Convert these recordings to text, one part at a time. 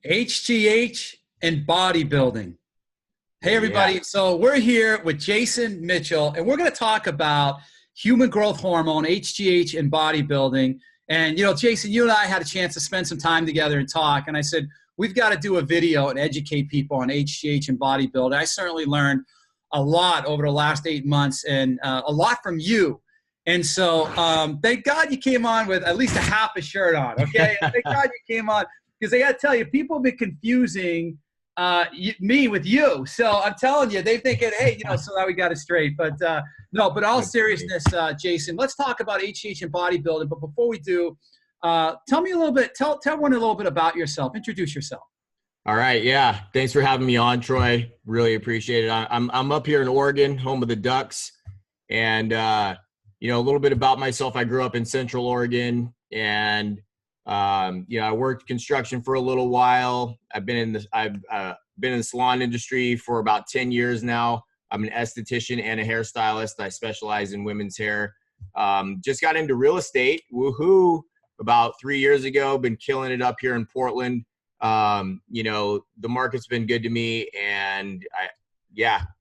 HGH and bodybuilding. Hey, everybody. Yeah. So we're here with Jayson Mitchell, and we're going to talk about human growth hormone, HGH, and bodybuilding. And, Jayson, you and I had a chance to spend some time together and talk. And I said, we've got to do a video and educate people on HGH and bodybuilding. I certainly learned a lot over the last 8 months and a lot from you. And so thank God you came on with at least a half a shirt on, okay? Thank God you came on, because I got to tell you, people have been confusing me with you. So I'm telling you, they thinking, hey, so now we got it straight. But no, but all seriousness, Jayson, let's talk about HGH and bodybuilding. But before we do, tell me a little bit, tell everyone a little bit about yourself. Introduce yourself. All right. Yeah. Thanks for having me on, Troy. Really appreciate it. I'm up here in Oregon, home of the Ducks. And, a little bit about myself. I grew up in Central Oregon, and I worked construction for a little while. I've been in the salon industry for about 10 years now. I'm an esthetician and a hairstylist. I specialize in women's hair. Just got into real estate, woohoo, about 3 years ago. Been killing it up here in Portland. The market's been good to me, and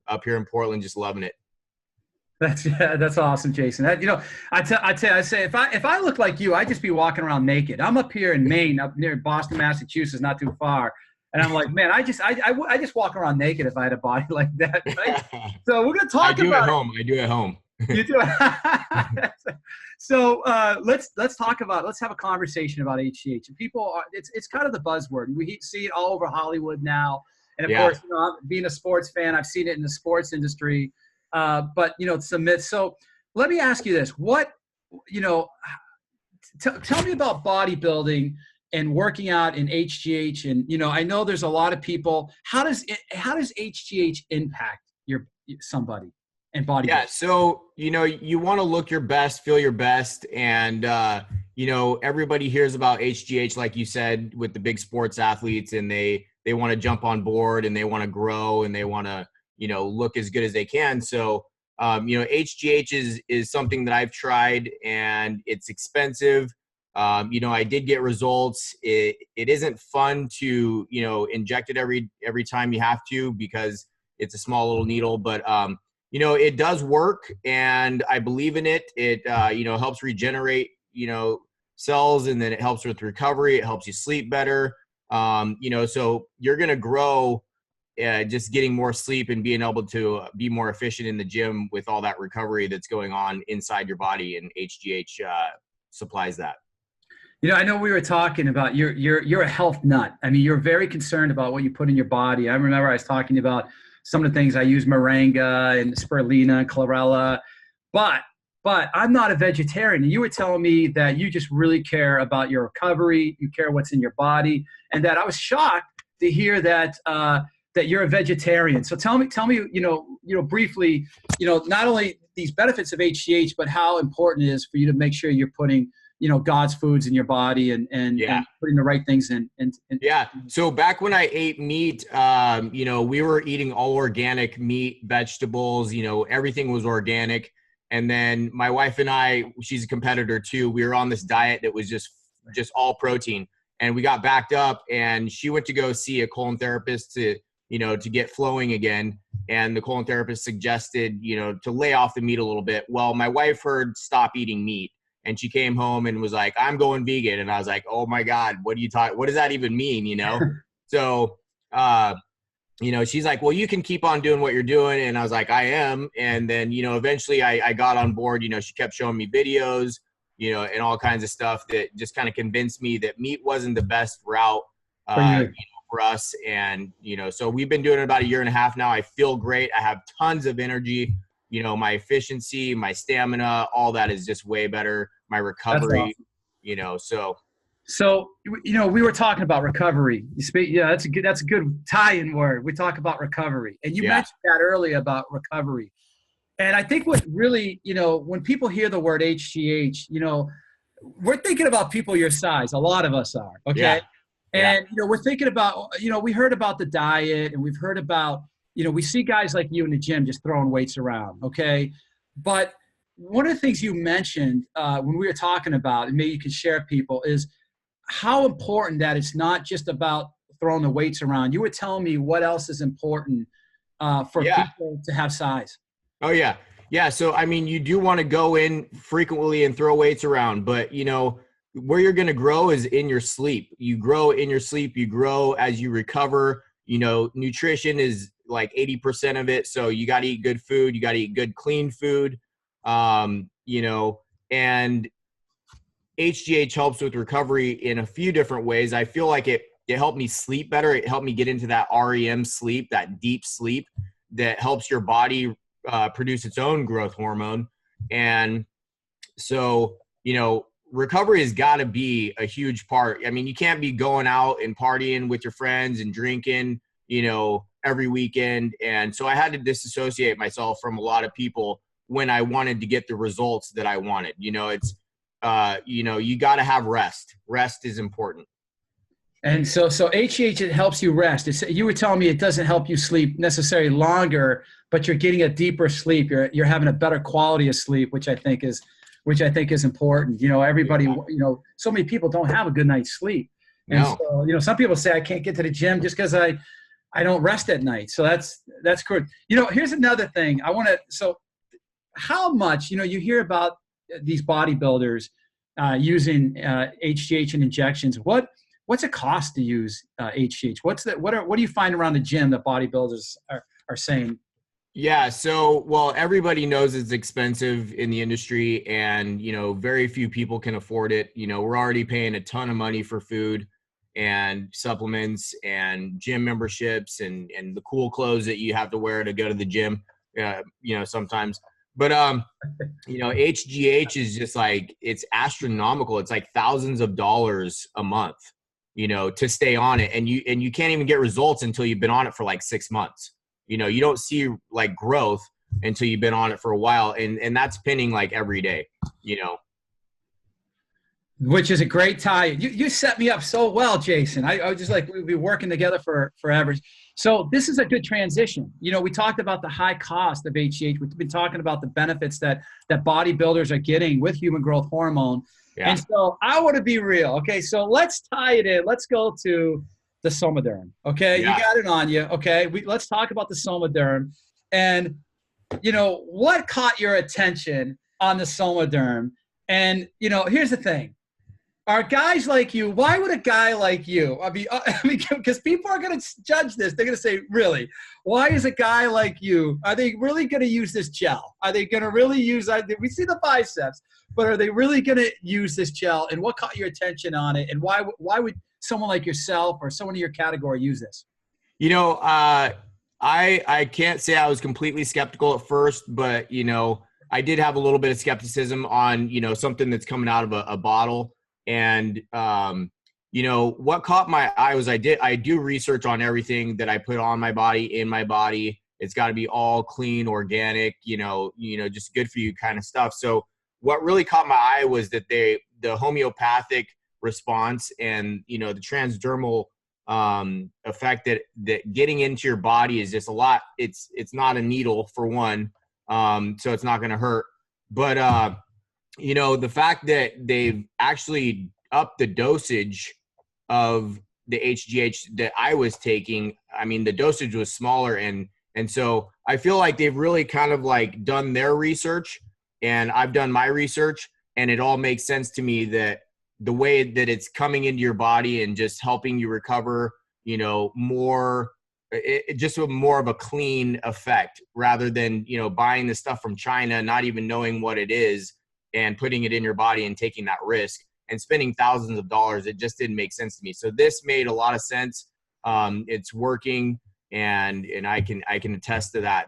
up here in Portland, just loving it. That's awesome, Jayson. I say if I look like you, I'd just be walking around naked. I'm up here in Maine, up near Boston, Massachusetts, not too far, and I'm like, man, I just walk around naked if I had a body like that. Right? So we're gonna talk about. I do at home. You do. So let's talk about. Let's have a conversation about HGH. And it's kind of the buzzword. We see it all over Hollywood now, and of course, being a sports fan, I've seen it in the sports industry. But it's a myth. So let me ask you this: tell me about bodybuilding and working out in HGH. And I know there's a lot of people. How does HGH impact somebody and bodybuilding? Yeah. So you want to look your best, feel your best, and everybody hears about HGH, like you said, with the big sports athletes, and they want to jump on board, and they want to grow, and they want to look as good as they can. So, HGH is something that I've tried, and it's expensive. I did get results. It isn't fun to, inject it every time you have to, because it's a small little needle, but, it does work, and I believe in it. It, helps regenerate, cells, and then it helps with recovery. It helps you sleep better. So you're going to grow just getting more sleep and being able to be more efficient in the gym with all that recovery that's going on inside your body, and HGH supplies that. I know we were talking about you're a health nut. I mean, you're very concerned about what you put in your body. I remember I was talking about some of the things I use, moringa and spirulina and chlorella, but I'm not a vegetarian. And you were telling me that you just really care about your recovery, you care what's in your body, and that I was shocked to hear that that you're a vegetarian. So tell me, briefly, not only these benefits of HGH, but how important it is for you to make sure you're putting, God's foods in your body and putting the right things in. Yeah. So back when I ate meat, we were eating all organic meat, vegetables, everything was organic. And then my wife and I, she's a competitor too. We were on this diet that was just all protein, and we got backed up, and she went to go see a colon therapist to get flowing again. And the colon therapist suggested, to lay off the meat a little bit. Well, my wife heard stop eating meat, and she came home and was like, I'm going vegan. And I was like, oh my God, what does that even mean? So, she's like, well, you can keep on doing what you're doing. And I was like, I am. And then, eventually I got on board. She kept showing me videos, and all kinds of stuff that just kind of convinced me that meat wasn't the best route, for us. And, so we've been doing it about 1.5 years now. I feel great. I have tons of energy, my efficiency, my stamina, all that is just way better. My recovery, awesome. So, we were talking about recovery. That's a good tie-in word. We talk about recovery, and you mentioned that earlier about recovery. And I think what really, when people hear the word HGH, we're thinking about people your size. A lot of us are. Okay. Yeah. And, we're thinking about, we heard about the diet, and we've heard about, we see guys like you in the gym just throwing weights around. Okay. But one of the things you mentioned when we were talking about, and maybe you can share people, is how important that it's not just about throwing the weights around. You were telling me what else is important for people to have size. Oh, yeah. Yeah. So, I mean, you do want to go in frequently and throw weights around, but, you know, where you're going to grow is in your sleep. You grow in your sleep. You grow as you recover. You know, nutrition is like 80% of it. So you got to eat good food. You got to eat good, clean food. You know, and HGH helps with recovery in a few different ways. I feel like it helped me sleep better. It helped me get into that REM sleep, that deep sleep that helps your body produce its own growth hormone. And so, you know, recovery has got to be a huge part. I mean, you can't be going out and partying with your friends and drinking, you know, every weekend. And so I had to disassociate myself from a lot of people when I wanted to get the results that I wanted. You know, it's, you know, you got to have rest. Rest is important. And so HGH, it helps you rest. You were telling me it doesn't help you sleep necessarily longer, but you're getting a deeper sleep. You're having a better quality of sleep, which I think is important. You know, everybody, you know, so many people don't have a good night's sleep. And so, you know, some people say I can't get to the gym just because I don't rest at night. So that's good. You know, here's another thing so how much, you know, you hear about these bodybuilders using HGH and injections. What's it cost to use HGH? What do you find around the gym that bodybuilders are saying? Yeah. So, well, everybody knows it's expensive in the industry, and, you know, very few people can afford it. You know, we're already paying a ton of money for food and supplements and gym memberships and the cool clothes that you have to wear to go to the gym, you know, sometimes. But, you know, HGH is just like, it's astronomical. It's like thousands of dollars a month, you know, to stay on it. And you can't even get results until you've been on it for like 6 months. You know, you don't see like growth until you've been on it for a while. And that's pinning like every day, you know. Which is a great tie. You set me up so well, Jayson. I was just like, we've been working together for forever. So this is a good transition. You know, we talked about the high cost of HGH. We've been talking about the benefits that bodybuilders are getting with human growth hormone. Yeah. And so I want to be real. Okay, so let's tie it in. Let's go to the Somaderm. Okay, yeah. You got it on you. Okay, let's talk about the Somaderm. And, you know, what caught your attention on the Somaderm? And, you know, here's the thing. Are guys like you, why would a guy like you, I mean, because people are going to judge this. They're going to say, really, why is a guy like you, are they really going to use this gel? Are they going to really use, we see the biceps, but are they really going to use this gel? And what caught your attention on it? And why would someone like yourself or someone in your category use this? You know, I can't say I was completely skeptical at first, but, you know, I did have a little bit of skepticism on, you know, something that's coming out of a bottle. And, you know, what caught my eye was I do research on everything that I put on my body, in my body. It's got to be all clean, organic, you know, just good for you kind of stuff. So what really caught my eye was that the homeopathic response and, you know, the transdermal effect that getting into your body is just a lot. It's not a needle for one. So it's not going to hurt. But, you know, the fact that they've actually upped the dosage of the HGH that I was taking, I mean, the dosage was smaller. And so I feel like they've really kind of like done their research, and I've done my research, and it all makes sense to me that the way that it's coming into your body and just helping you recover, you know, more, it just with more of a clean effect rather than, you know, buying the stuff from China, not even knowing what it is, and putting it in your body and taking that risk and spending thousands of dollars. It just didn't make sense to me. So this made a lot of sense. It's working, and I can attest to that,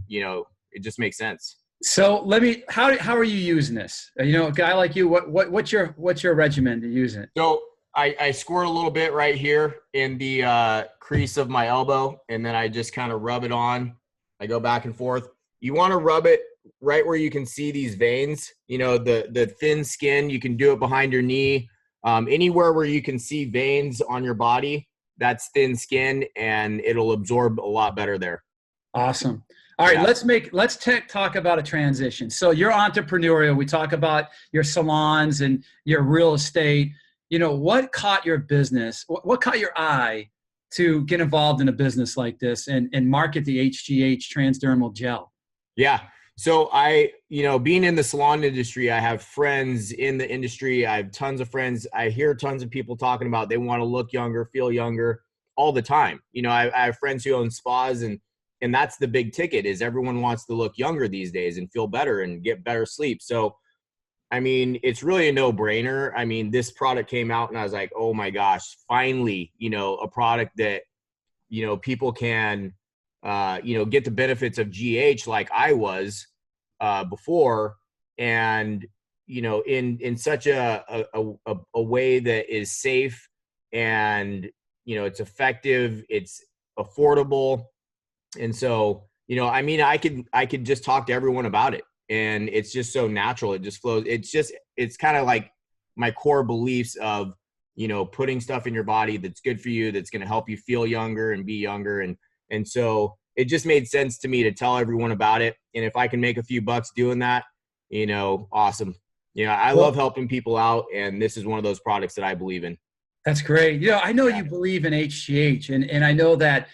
you know, it just makes sense. So how are you using this? You know, a guy like you, what's your regimen to use it? So I squirt a little bit right here in the crease of my elbow, and then I just kind of rub it on. I go back and forth. You want to rub it right where you can see these veins, you know, the thin skin. You can do it behind your knee, anywhere where you can see veins on your body. That's thin skin, and it'll absorb a lot better there. Awesome. All right, yeah. Let's talk about a transition. So you're entrepreneurial. We talk about your salons and your real estate. You know, what caught your business? What caught your eye to get involved in a business like this and market the HGH transdermal gel? Yeah. So being in the salon industry, I have friends in the industry. I have tons of friends. I hear tons of people talking about they want to look younger, feel younger all the time. I have friends who own spas, and that's the big ticket, is everyone wants to look younger these days and feel better and get better sleep. So, I mean, it's really a no-brainer. I mean, this product came out and I was like, oh my gosh, finally, a product that, people can, get the benefits of GH like I was before, and, in such a way that is safe, and, it's effective, it's affordable. And so, I mean, I could just talk to everyone about it, and it's just so natural. It just flows. It's kind of like my core beliefs of, putting stuff in your body that's good for you, that's going to help you feel younger and be younger. And so it just made sense to me to tell everyone about it. And if I can make a few bucks doing that, awesome. I love helping people out, and this is one of those products that I believe in. That's great. I know you believe in HGH, and I know that,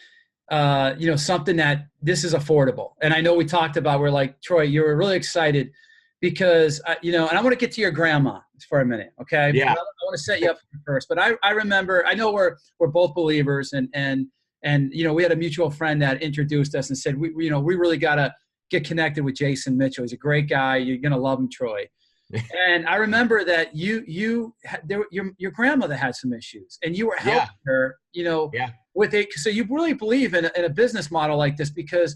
something that this is affordable. And I know we talked about, we're like, Troy, you were really excited because, and I want to get to your grandma for a minute. Okay. Yeah. I want to set you up first, but I remember, I know we're both believers, and we had a mutual friend that introduced us and said, we really got to get connected with Jayson Mitchell. He's a great guy. You're going to love him, Troy. And I remember that your grandmother had some issues, and you were helping her, with it. So you really believe in a business model like this, because,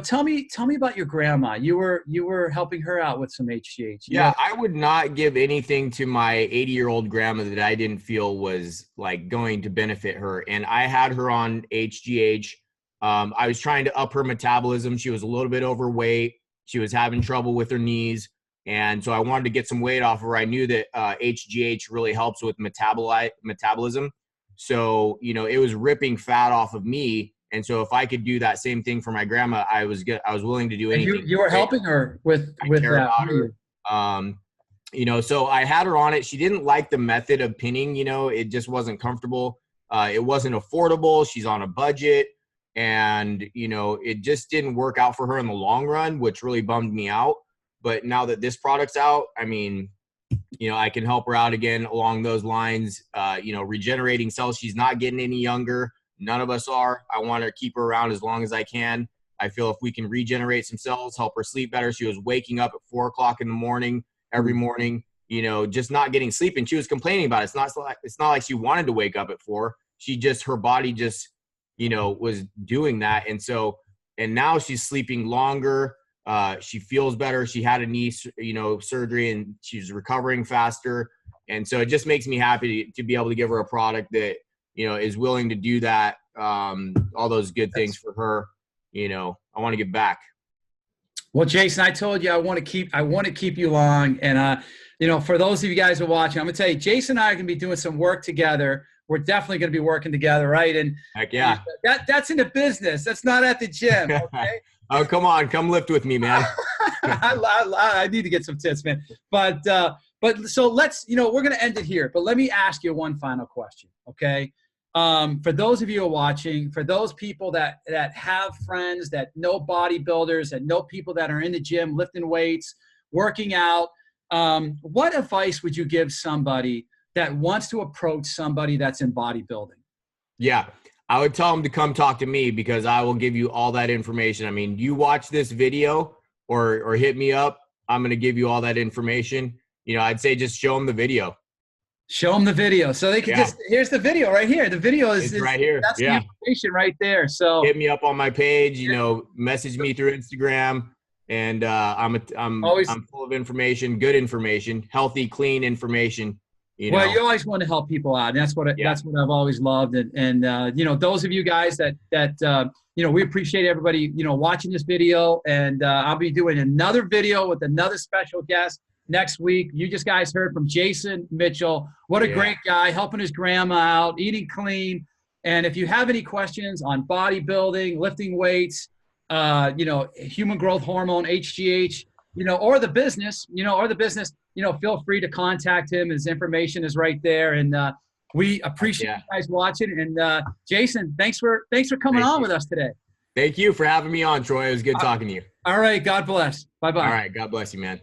tell me about your grandma. You were helping her out with some HGH. Yeah, I would not give anything to my 80-year-old grandma that I didn't feel was like going to benefit her. And I had her on HGH. I was trying to up her metabolism. She was a little bit overweight. She was having trouble with her knees. And so I wanted to get some weight off her. I knew that HGH really helps with metabolism. So, it was ripping fat off of me. And so if I could do that same thing for my grandma, I was willing to do anything. You were helping her with that. So I had her on it. She didn't like the method of pinning, it just wasn't comfortable. It wasn't affordable. She's on a budget, and, it just didn't work out for her in the long run, which really bummed me out. But now that this product's out, I mean, I can help her out again along those lines, regenerating cells. She's not getting any younger. None of us are. I want to keep her around as long as I can. I feel if we can regenerate some cells, help her sleep better. She was waking up at 4 o'clock in the morning, every morning, just not getting sleep. And she was complaining about it. It's not like she wanted to wake up at 4. Her body just, was doing that. And now she's sleeping longer. She feels better. She had a knee, surgery, and she's recovering faster. And so it just makes me happy to be able to give her a product that, is willing to do that. All those good things for her. I want to give back. Well, Jayson, I told you I want to keep you long. And, for those of you guys who are watching, I'm going to tell you, Jayson and I are going to be doing some work together. We're definitely going to be working together, right? And heck yeah, that's in the business. That's not at the gym. Okay. Oh, come on. Come lift with me, man. I need to get some tips, man. But so let's, we're going to end it here. But let me ask you one final question, okay? For those of you who are watching, for those people that have friends that know bodybuilders, that know people that are in the gym, lifting weights, working out, what advice would you give somebody that wants to approach somebody that's in bodybuilding? Yeah. I would tell them to come talk to me, because I will give you all that information. I mean, you watch this video or hit me up, I'm going to give you all that information. I'd say just show them the video. Show them the video. So they can here's the video right here. The video is right here. That's the information right there. So hit me up on my page, message me through Instagram, and I'm full of information, good information, healthy, clean information. Well, you always want to help people out. And that's what I've always loved. And those of you guys that we appreciate everybody, watching this video. And I'll be doing another video with another special guest next week. You just guys heard from Jayson Mitchell. What a great guy, helping his grandma out, eating clean. And if you have any questions on bodybuilding, lifting weights, human growth hormone, HGH, or the business, feel free to contact him. His information is right there. And We appreciate you guys watching. And Jayson, thanks for coming on with us today. Thank you for having me on, Troy. It was good talking to you. All right. God bless. Bye-bye. All right. God bless you, man.